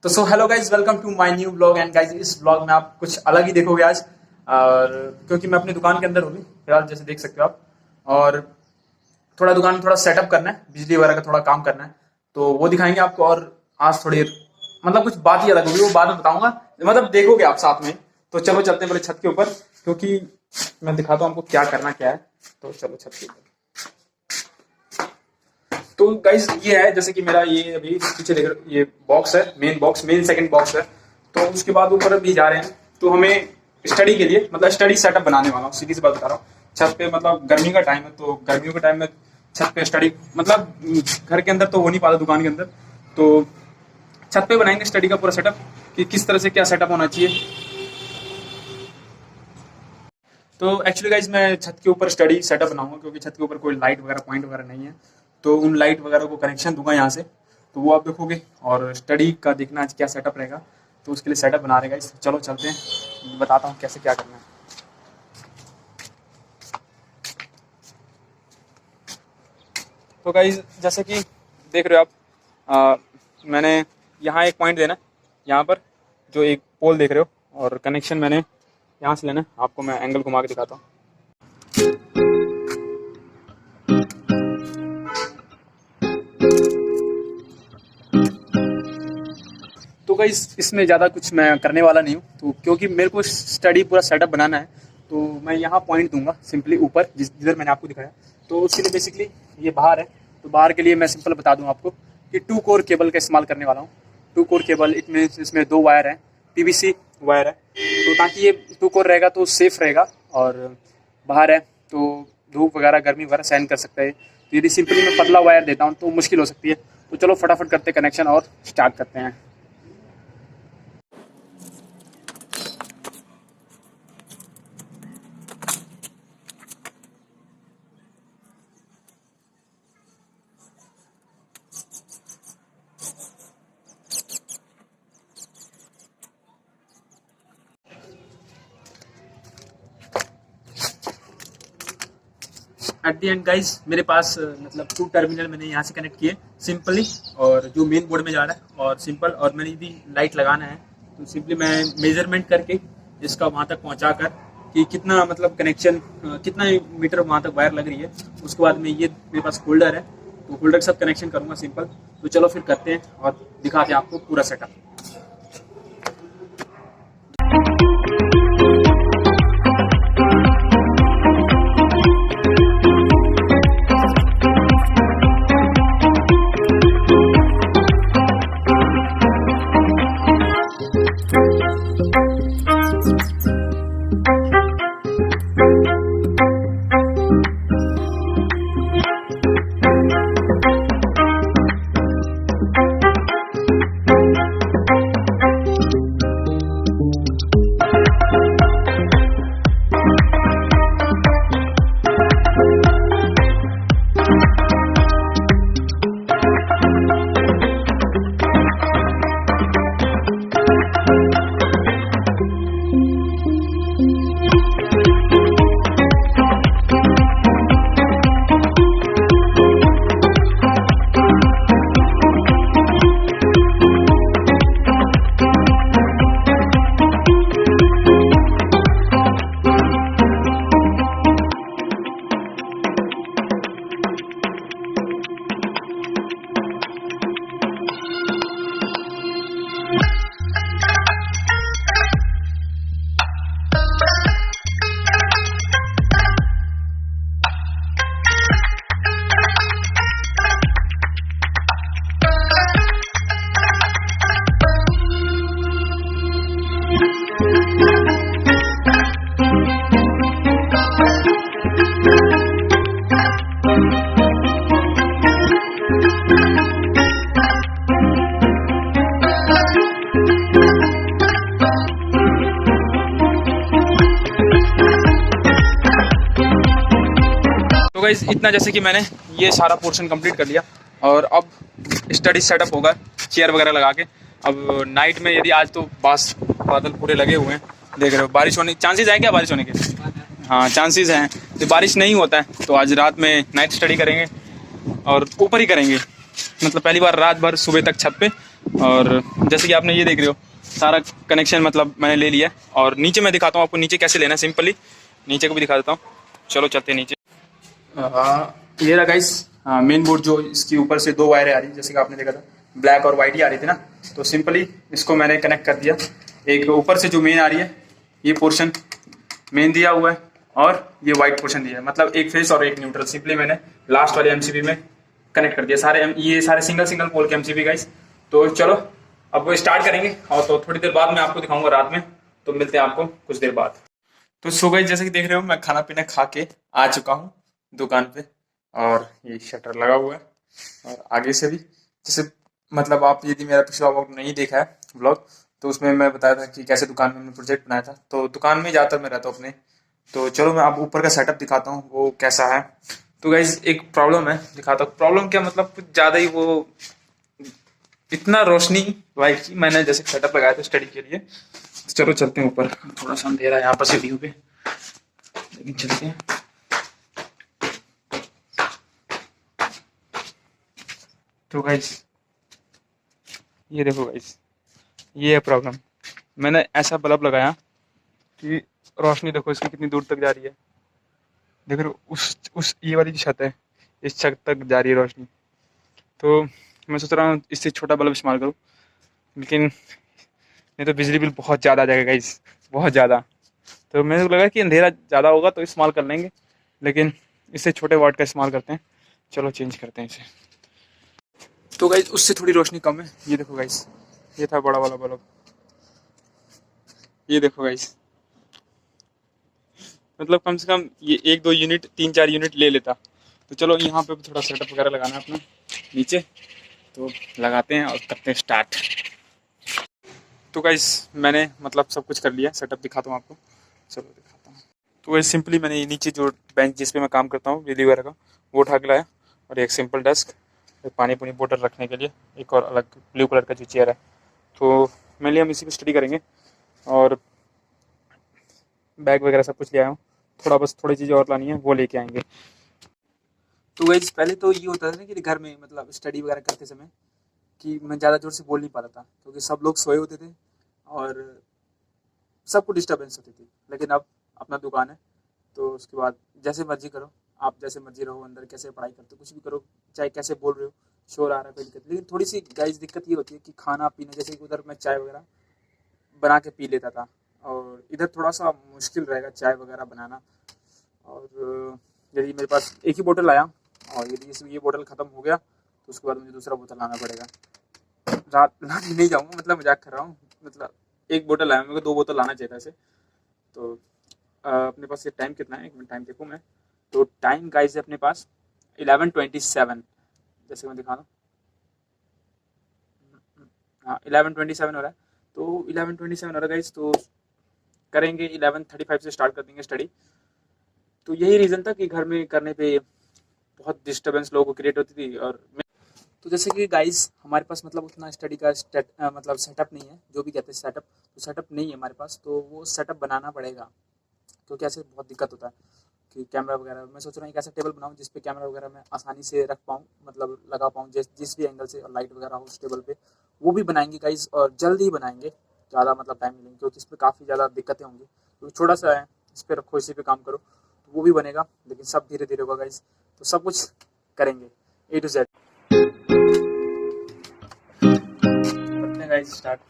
तो so hello guys, welcome to my new blog. And guys इस blog में आप कुछ अलग ही देखोगे आज, और क्योंकि मैं अपनी दुकान के अंदर हूँ फिलहाल, जैसे देख सकते हो आप। और थोड़ा दुकान में थोड़ा सेटअप करना है, बिजली वगैरह का थोड़ा काम करना है, तो वो दिखाएंगे आपको। और आज थोड़ी मतलब कुछ बात ही अलग होगी, वो बाद में बताऊंगा, मतलब देखोगे आप साथ में। तो चलो चलते हैं पहले छत के ऊपर, क्योंकि मैं दिखाता हूँ आपको क्या करना क्या है। तो चलो छत के ऊपर। तो गाइस ये है, जैसे कि मेरा ये अभी पीछे देख रहे हो, ये बॉक्स है, मेन सेकंड बॉक्स है। तो उसके बाद ऊपर भी जा रहे हैं, तो हमें स्टडी के लिए मतलब स्टडी सेटअप बनाने वाला हूँ। सीधी सी बात बता रहा हूँ, छत पे मतलब गर्मी का टाइम है, तो गर्मियों के टाइम में छत पे स्टडी मतलब घर के अंदर तो हो नहीं पाता, दुकान के अंदर। तो छत पे बनाएंगे स्टडी का पूरा सेटअप, कि किस तरह से क्या सेटअप होना चाहिए। तो एक्चुअली गाइज मैं छत के ऊपर स्टडी सेटअप बनाऊंगा, क्योंकि छत के ऊपर कोई लाइट वगैरह पॉइंट वगैरह नहीं है, तो उन लाइट वगैरह को कनेक्शन दूंगा यहाँ से, तो वो आप देखोगे। और स्टडी का देखना आज क्या सेटअप रहेगा, तो उसके लिए सेटअप बना रहेगा। इस चलो चलते हैं, बताता हूँ कैसे क्या करना है। तो गाइज जैसे कि देख रहे हो आप, मैंने यहाँ एक पॉइंट देना है, यहाँ पर जो एक पोल देख रहे हो, और कनेक्शन मैंने यहाँ से लेना है। आपको मैं एंगल घुमा के दिखाता हूँ। तो गाइस इसमें ज़्यादा कुछ मैं करने वाला नहीं हूँ, तो क्योंकि मेरे को स्टडी पूरा सेटअप बनाना है, तो मैं यहाँ पॉइंट दूंगा सिंपली ऊपर, जिधर मैंने आपको दिखाया। तो उसके लिए बेसिकली ये बाहर है, तो बाहर के लिए मैं सिंपल बता दूँ आपको कि 2 कोर केबल का इस्तेमाल करने वाला हूँ। 2 कोर केबल, इसमें 2 वायर हैं, PVC वायर है, तो ताकि ये 2 कोर रहेगा तो सेफ रहेगा। और बाहर है तो धूप वगैरह गर्मी वगैरह सहन कर सकता है। तो यदि सिंपली मैं पतला वायर देता हूँ तो मुश्किल हो सकती है। तो चलो फटाफट करते कनेक्शन और स्टार्ट करते हैं। एट दी एंड गाइज मेरे पास मतलब 2 टर्मिनल मैंने यहाँ से कनेक्ट किए सिंपली, और जो मेन बोर्ड में जा रहा है और सिंपल। और मैंने यदि लाइट लगाना है तो सिंपली मैं मेजरमेंट करके इसका वहाँ तक पहुँचा कर कि कितना मतलब कनेक्शन कितना मीटर वहाँ तक वायर लग रही है। उसके बाद में ये मेरे पास होल्डर है, तो होल्डर के साथ कनेक्शन करूँगा सिंपल। तो चलो फिर करते हैं और दिखाते हैं आपको पूरा सेटअप। तो गाइस इतना, जैसे कि मैंने ये सारा पोर्शन कंप्लीट कर लिया, और अब स्टडी सेटअप होगा चेयर वगैरह लगा के। अब नाइट में यदि आज तो बादल पूरे लगे हुए हैं, देख रहे हो, बारिश होने चांसेस है क्या, बारिश होने के? हाँ चांसेस हैं। तो बारिश नहीं होता है तो आज रात में नाइट स्टडी करेंगे, और ऊपर ही करेंगे, मतलब पहली बार रात भर सुबह तक छत पे, और जैसे कि आपने ये देख रहे हो सारा कनेक्शन मतलब मैंने ले लिया। और नीचे मैं दिखाता हूँ आपको नीचे कैसे लेना है, सिंपली नीचे को भी दिखा देता हूँ। चलो चलते हैं नीचे। ये रहा गाइस मेन बोर्ड, जो इसके ऊपर से 2 वायरें आ रही, जैसे कि आपने देखा था ब्लैक और वाइट ही आ रही थी ना, तो सिंपली इसको मैंने कनेक्ट कर दिया। एक ऊपर से जो मेन आ रही है ये पोर्शन मेन दिया हुआ है, और ये वाइट पोर्शन दिया है, मतलब एक फेस और एक न्यूट्रल। सिंपली मैंने लास्ट वाले एमसीबी में कनेक्ट कर दिया सारे ये सारे सिंगल सिंगल पोल के एमसीबी गाइस। तो चलो अब वो स्टार्ट करेंगे, और तो थोड़ी देर बाद मैं आपको दिखाऊंगा रात में, तो मिलते हैं आपको कुछ देर बाद। तो सो गाइस जैसे कि देख रहे हो मैं खाना पीना खा के आ चुका हूँ दुकान पे, और ये शटर लगा हुआ है। और आगे से भी जैसे मतलब आप यदि मेरा पिछला व्लॉग नहीं देखा है व्लॉग, तो उसमें मैं बताया था कि कैसे दुकान में मैंने प्रोजेक्ट बनाया था। तो दुकान में ज़्यादातर मैं रहता हूँ अपने। तो चलो मैं आप ऊपर का सेटअप दिखाता हूँ वो कैसा है। तो गाइज एक प्रॉब्लम है, दिखाता हूँ। प्रॉब्लम क्या मतलब कुछ ज़्यादा ही वो इतना रोशनी लाइट की मैंने जैसे सेटअप लगाया था स्टडी के लिए। चलो चलते हैं ऊपर, थोड़ा सा अंधेरा है यहाँ पर सीढ़ियों पे, लेकिन चलते हैं। तो गाइज ये देखो गाइज, ये है प्रॉब्लम। मैंने ऐसा बल्ब लगाया कि रोशनी देखो इसकी कितनी दूर तक जा रही है। देख रहे हो उस ये वाली जो छत है इस छत तक जा रही है रोशनी। तो मैं सोच रहा हूँ इससे छोटा बल्ब इस्तेमाल करूँ, लेकिन नहीं तो बिजली बिल बहुत ज़्यादा आ जाएगा गाइस, बहुत ज़्यादा। तो मेरे को लगा कि अंधेरा ज़्यादा होगा तो इस्तेमाल कर लेंगे, लेकिन इससे छोटे वाट का इस्तेमाल करते हैं। चलो चेंज करते हैं इसे। तो गाइस उससे थोड़ी रोशनी कम है। ये देखो गाइस, ये था बड़ा वाला बल्ब, ये देखो गाइस। मतलब कम से कम ये 1-2 यूनिट 3-4 यूनिट ले लेता। तो चलो यहाँ पे थोड़ा सेटअप वगैरह लगाना है अपना नीचे, तो लगाते हैं और करते हैं स्टार्ट। तो गाइस मैंने मतलब सब कुछ कर लिया, सेटअप दिखाता हूँ आपको, चलो दिखाता हूँ। तो गाइस सिंपली मैंने नीचे जो बेंच जिस पे मैं काम करता हूँ बिजली वगैरह का, वो उठा के लाया, और एक सिंपल डेस्क, एक पानी पुनी बोतल रखने के लिए, एक और अलग ब्लू कलर का जो चेयर है। तो मेनली हम इसी पे स्टडी करेंगे, और बैग वगैरह सब कुछ ले आया हूँ। थोड़ा बस थोड़ी चीज़ें और लानी है, वो लेके आएंगे। तो गाइस पहले तो ये होता था ना कि घर में मतलब स्टडी वगैरह करते समय कि मैं ज़्यादा ज़ोर से बोल नहीं पाता था, क्योंकि सब लोग सोए होते थे और सबको डिस्टर्बेंस होती थी। लेकिन अब अपना दुकान है, तो उसके बाद जैसे मर्जी करो, आप जैसे मर्जी रहो अंदर, कैसे पढ़ाई करते हो कुछ भी करो, चाहे कैसे बोल रहे हो, शोर आ रहा है कोई दिक्कत। लेकिन थोड़ी सी गाइस दिक्कत ये होती है कि खाना पीना, जैसे कि उधर मैं चाय वगैरह बना के पी लेता था, और इधर थोड़ा सा मुश्किल रहेगा चाय वगैरह बनाना। और यदि मेरे पास एक ही बोतल आया, और यदि ये बोतल ख़त्म हो गया, तो उसके बाद मुझे दूसरा बोतल लाना पड़ेगा। रात लाने नहीं जाऊँगा, मतलब मजाक कर रहा हूँ। मतलब एक बोतल आया, मेरे को 2 बोतल लाना चाहिए था ऐसे। तो अपने पास ये टाइम कितना है, 1 मिनट टाइम देखूँ मैं। तो टाइम गाइस है अपने पास 11:27, जैसे मैं दिखा रहा हूँ। हाँ 11:27 हो रहा है। तो 11:27 हो रहा है गाइस, तो करेंगे 11:35 से स्टार्ट कर देंगे स्टडी। तो यही रीज़न था कि घर में करने पे बहुत डिस्टर्बेंस लोगों को क्रिएट होती थी। और तो जैसे कि गाइस हमारे पास मतलब उतना स्टडी का मतलब सेटअप नहीं है, जो भी कहते हैं सेटअप, तो सेटअप नहीं है हमारे पास, तो वो सेटअप बनाना पड़ेगा। क्योंकि ऐसे बहुत दिक्कत होता है कि कैमरा वगैरह, मैं सोच रहा हूँ एक ऐसा टेबल बनाऊँ जिस पे कैमरा वगैरह मैं आसानी से रख पाऊँ, मतलब लगा पाऊँ जिस भी एंगल से, और लाइट वगैरह हो उस टेबल पे, वो भी बनाएंगे गाइस, और जल्द ही बनाएंगे, ज़्यादा मतलब टाइम मिलेंगे, क्योंकि इस पर काफ़ी ज़्यादा दिक्कतें होंगी। क्योंकि छोटा सा है, इस पर रखो इसी पे काम करो, तो वो भी बनेगा, लेकिन सब धीरे धीरे होगा गाइस। तो सब कुछ करेंगे A to Z। करते हैं guys start.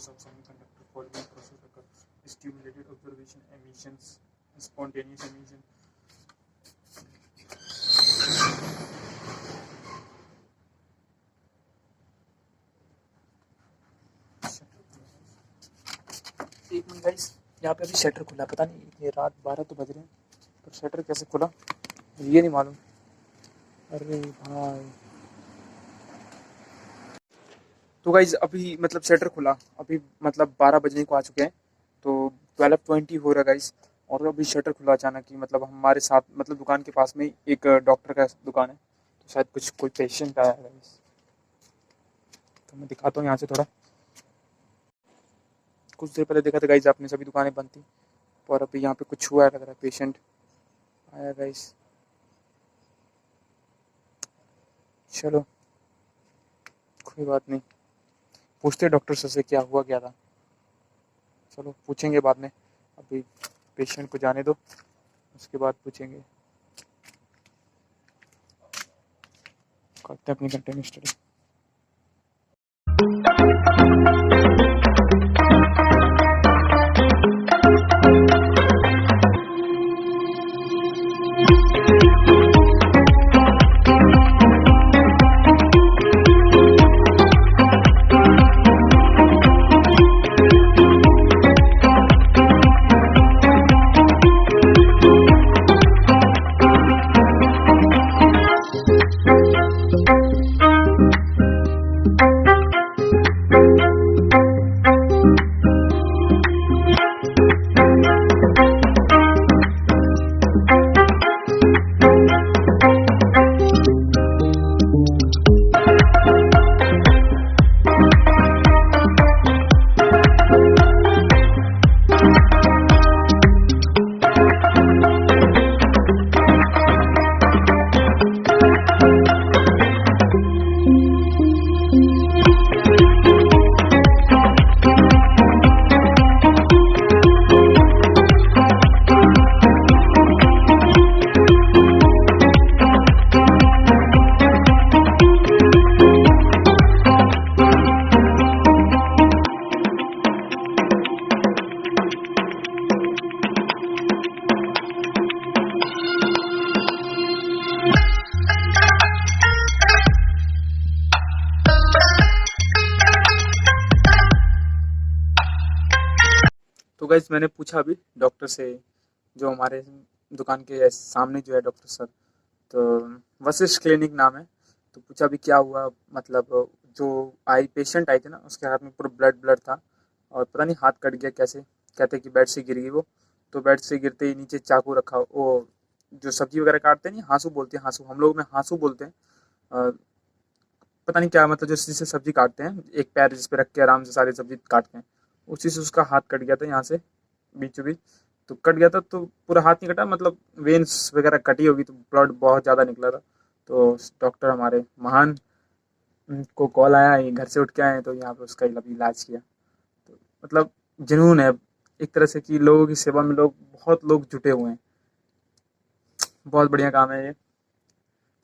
Of semiconductor polymer process occur, stimulated observation emissions, spontaneous emission। एक मिनट गाइस, यहाँ पे अभी शटर खुला, पता नहीं ये रात 12 तो बज रहे हैं, पर शटर कैसे खुला ये नहीं मालूम। अरे भाई तो गाइज अभी मतलब शटर खुला, अभी मतलब 12 बजने को आ चुके हैं, तो 12:20 हो रहा है गाइज। और अभी शटर खुला अचानक ही, मतलब हमारे साथ मतलब दुकान के पास में ही एक डॉक्टर का दुकान है, तो शायद कुछ कोई पेशेंट आया है गाइज। तो मैं दिखाता हूँ यहाँ से थोड़ा। कुछ देर पहले देखा था गाइज आपने, सभी दुकानें बंद थी, और अभी यहाँ पे कुछ हुआ है, लग रहा है पेशेंट आया गाइज। चलो कोई बात नहीं, पूछते डॉक्टर से क्या हुआ क्या था, चलो पूछेंगे बाद में, अभी पेशेंट को जाने दो, उसके बाद पूछेंगे। करते हैं अपनी कंटिन्यू स्टडी। तो गाइज मैंने पूछा अभी डॉक्टर से, जो हमारे दुकान के सामने जो है डॉक्टर सर, तो वशिष्ठ क्लिनिक नाम है, तो पूछा अभी क्या हुआ, मतलब जो पेशेंट आई थी ना, उसके हाथ में पूरा ब्लड ब्लड था, और पता नहीं हाथ कट गया कैसे, कहते कि बेड से गिर गई वो, तो बेड से गिरते ही नीचे चाकू रखा, वो जो सब्जी वगैरह काटते हैं नहीं, हाँसू बोलते हैं, हाँसू हम लोग में हाँसू बोलते हैं, पता नहीं क्या, मतलब जो जिससे सब्जी काटते हैं, एक पैर जिस पे रख के आराम से सारी सब्जी काटते हैं, उसी से उसका हाथ कट गया था यहाँ से बीचों बीच, तो कट गया था, तो पूरा हाथ नहीं कटा, मतलब वेन्स वगैरह कटी होगी, तो ब्लड बहुत ज़्यादा निकला था। तो डॉक्टर हमारे महान को कॉल आया, ये घर से उठ के आए, तो यहाँ पे उसका इलाज किया। तो मतलब जुनून है एक तरह से कि लोगों की सेवा में बहुत लोग जुटे हुए हैं, बहुत बढ़िया काम है ये।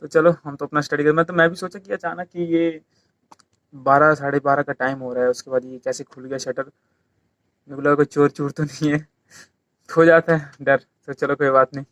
तो चलो हम तो अपना स्टडी कर, तो मैं भी सोचा कि अचानक कि ये 12 साढ़े 12 का टाइम हो रहा है, उसके बाद ये कैसे खुल गया शटर, मेरे को लगा कोई चोर चोर तो नहीं है, हो जाता है डर, तो चलो कोई बात नहीं।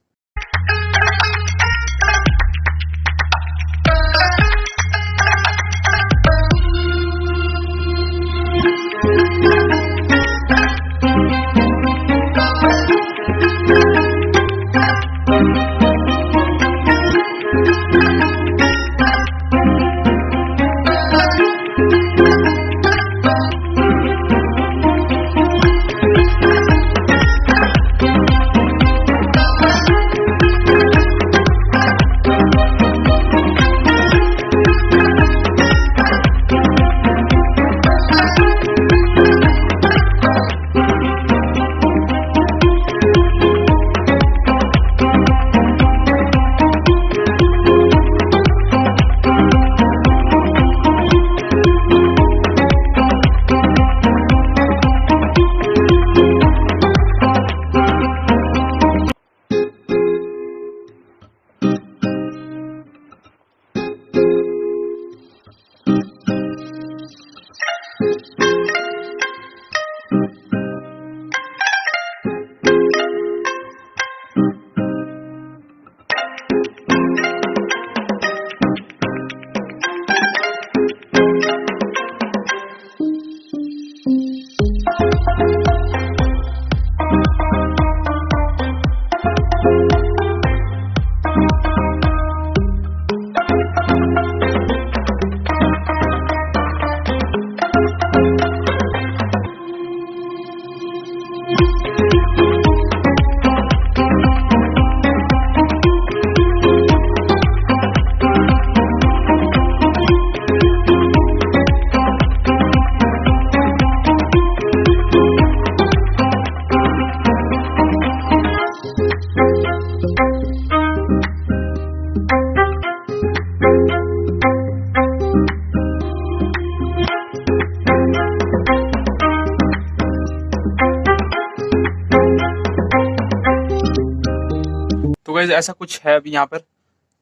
गाइस ऐसा कुछ है अभी यहाँ पर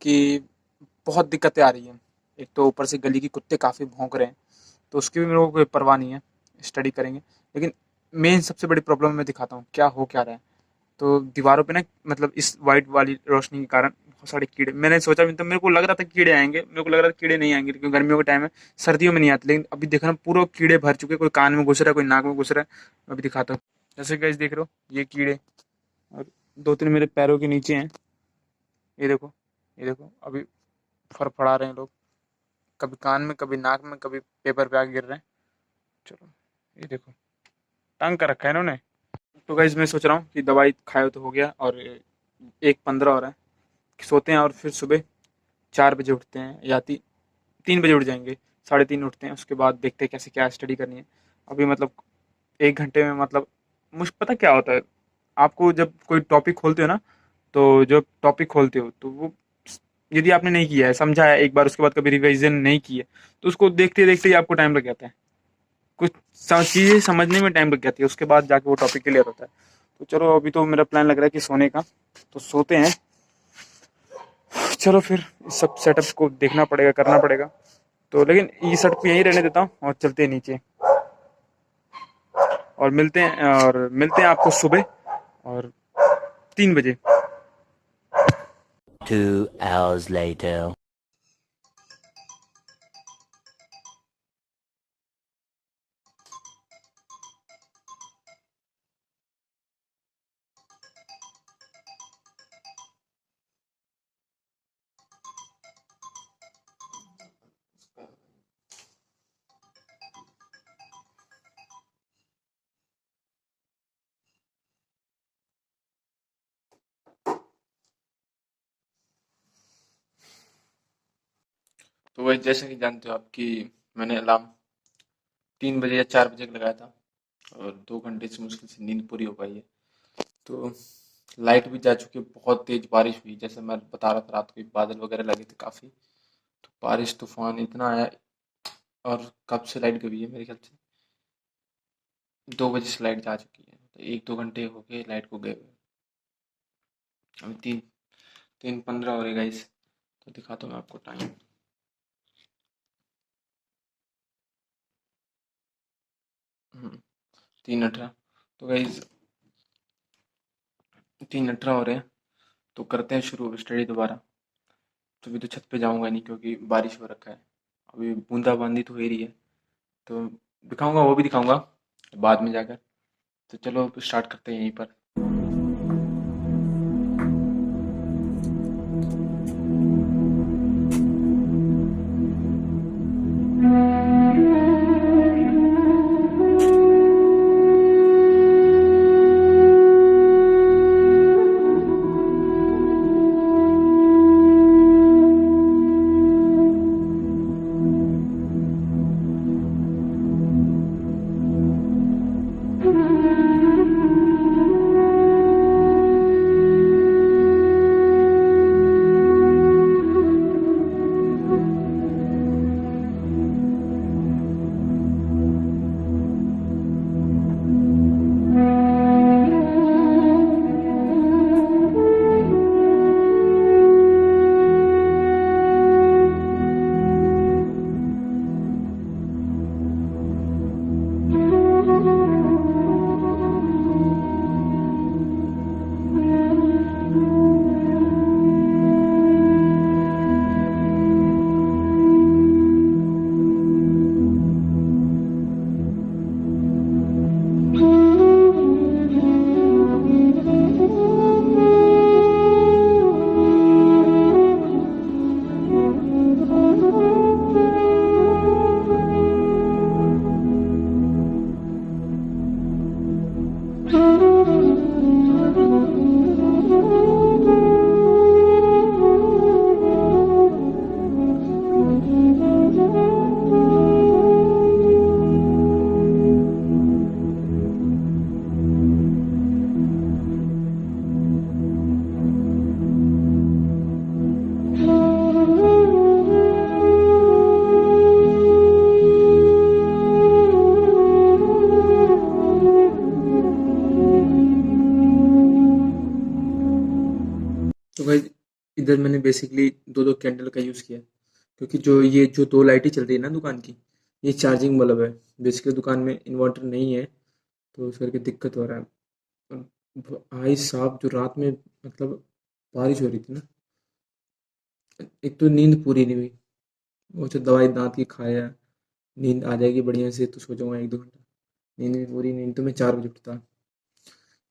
कि बहुत दिक्कतें आ रही हैं। एक तो ऊपर से गली के कुत्ते काफ़ी भौंक रहे हैं, तो उसकी भी मेरे को कोई परवाह नहीं है, स्टडी करेंगे। लेकिन मेन सबसे बड़ी प्रॉब्लम मैं दिखाता हूँ क्या हो क्या रहा है। तो दीवारों पे ना, मतलब इस वाइट वाली रोशनी के कारण बहुत सारे कीड़े, मैंने सोचा भी तो मेरे को लग रहा था कीड़े आएंगे, मेरे को लग रहा था कीड़े नहीं आएंगे क्योंकि गर्मियों का टाइम है, सर्दियों में नहीं आते। लेकिन अभी देखो ना, पूरा कीड़े भर चुके हैं, कोई कान में घुस रहा है, कोई नाक में घुस रहा है। मैं अभी दिखाता हूँ। जैसे गाइस देख रहे हो ये कीड़े, और दो तीन मेरे पैरों के नीचे हैं। ये देखो, ये देखो अभी फड़फड़ा रहे हैं लोग, कभी कान में, कभी नाक में, कभी पेपर पे आके गिर रहे हैं। चलो, ये देखो तंग कर रखा है इन्होंने। तो गाइस मैं सोच रहा हूँ कि दवाई खाए तो हो गया, और 1:15 हो रहा है, सोते हैं और फिर सुबह 4 बजे उठते हैं, या 3 बजे उठ जाएंगे, 3:30 उठते हैं। उसके बाद देखते हैं कैसे क्या स्टडी करनी है। अभी मतलब 1 घंटे में, मतलब मुझे पता क्या होता है, आपको जब कोई टॉपिक खोलते हो ना, तो जब टॉपिक खोलते हो तो वो, यदि आपने नहीं किया है, समझा है एक बार, उसके बाद कभी रिवीजन नहीं की है, तो उसको देखते देखते ही आपको टाइम लग जाता है, कुछ चीज़ें समझने में टाइम लग जाती है, उसके बाद जाके वो टॉपिक क्लियर होता है। तो चलो अभी तो मेरा प्लान लग रहा है कि सोने का, तो सोते हैं। चलो फिर इस सब सेटअप को देखना पड़ेगा, करना पड़ेगा। तो लेकिन ये सेटअप यहीं रहने देता हूँ और चलते हैं नीचे, और मिलते हैं आपको सुबह और 3 बजे। 2 hours later. तो वही, जैसे कि जानते हो आप कि मैंने अलार्म 3 बजे या 4 बजे का लगाया था, और 2 घंटे से मुश्किल से नींद पूरी हो पाई है। तो लाइट भी जा चुकी है, बहुत तेज बारिश हुई, जैसे मैं बता रहा था, रात को बादल वगैरह लगे थे काफ़ी, तो बारिश तूफान इतना आया। और कब से लाइट गई है, मेरे ख्याल से 2 बजे से लाइट जा चुकी है, तो 1-2 घंटे हो गए लाइट को गए हुए। अभी 3:15 हो रहे गाइस, तो दिखाता हूँ मैं आपको टाइम। 3:18। तो गाइस 3:18 हो रहे हैं, तो करते हैं शुरू स्टडी दोबारा। तो अभी तो छत पे जाऊंगा नहीं क्योंकि बारिश हो रखा है, अभी बूंदाबांदी तो हो ही रही है, तो दिखाऊंगा, वो भी दिखाऊंगा बाद में जाकर। तो चलो स्टार्ट करते हैं यहीं पर। इधर मैंने बेसिकली दो दो कैंडल का यूज़ किया, क्योंकि जो ये जो दो लाइटें चल रही है ना दुकान की, ये चार्जिंग बल्ब है। बेसिकली दुकान में इन्वर्टर नहीं है, तो उस करके दिक्कत हो रहा है। भाई साहब, जो रात में मतलब बारिश हो रही थी ना, एक तो नींद पूरी नहीं हुई। वो जो दवाई दांत की खाया, नींद आ जाएगी बढ़िया से तो सो जाऊंगा 1-2 घंटा। नींद भी पूरी, नींद तो मैं 4 बजे उठता।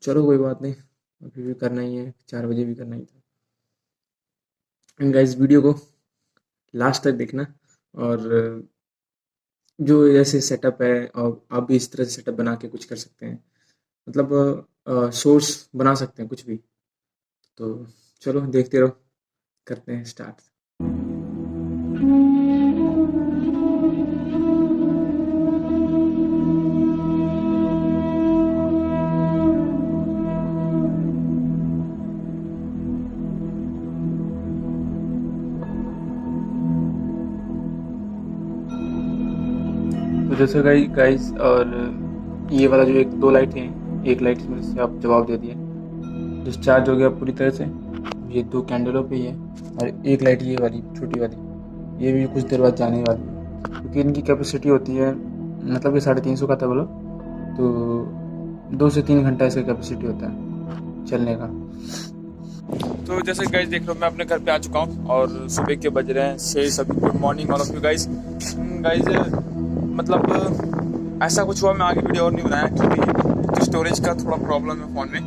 चलो कोई बात नहीं, अभी भी करना ही है, 4 बजे भी करना ही था। एंड गाइस, वीडियो को लास्ट तक देखना, और जो ऐसे सेटअप है, और आप भी इस तरह से सेटअप बना के कुछ कर सकते हैं, मतलब सोर्स बना सकते हैं कुछ भी। तो चलो देखते रहो, करते हैं स्टार्ट। तो जैसे गाइस, और ये वाला जो एक दो लाइट है, एक लाइट में से आप जवाब दे दिए, डिस्चार्ज हो गया पूरी तरह से। ये दो कैंडलों पे ही है, और एक लाइट ये वाली छोटी वाली, ये भी कुछ देर बाद जाने वाली है, क्योंकि इनकी कैपेसिटी होती है, मतलब ये 350 का था बोलो, तो 2 से 3 घंटा इसका कैपेसिटी होता है चलने का। तो जैसे गाइस देख रहे हो, मैं अपने घर पे आ चुका हूँ, और सुबह के बज रहे हैं 6। सभी good morning all of you guys. मतलब ऐसा कुछ हुआ, मैं आगे वीडियो और नहीं बनाया, क्योंकि स्टोरेज का थोड़ा प्रॉब्लम है फ़ोन में,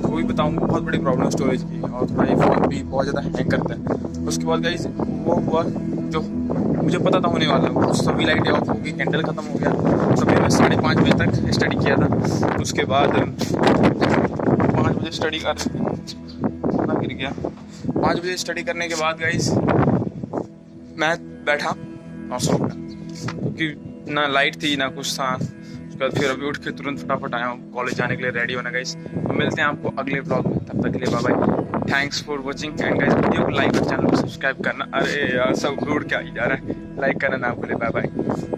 तो वो भी बताऊँगा। बहुत बड़ी प्रॉब्लम है स्टोरेज की, और थोड़ा ये फ़ोन भी बहुत ज़्यादा हैंग करता है। उसके बाद गाइस वो हुआ जो मुझे पता था होने वाला, वो सभी लाइटें ऑफ हो गई, कैंडल ख़त्म हो गया। तो फिर मैं 5:30 बजे तक स्टडी किया था। उसके बाद 5 बजे स्टडी कर गिर गया। 5 बजे स्टडी करने के बाद गाइस मैं बैठा और सो गया, क्योंकि ना लाइट थी ना कुछ था। उसके बाद फिर अभी उठ के तुरंत फटाफट आया हूँ कॉलेज जाने के लिए, रेडी होना गाइस। तो मिलते हैं आपको अगले ब्लॉग में, तब तक के लिए bye bye. Thanks for watching, and guys video को लाइक और चैनल को सब्सक्राइब करना। अरे यार, सब रूड क्या ही जा रहा है, लाइक करना ना भूले। Bye bye.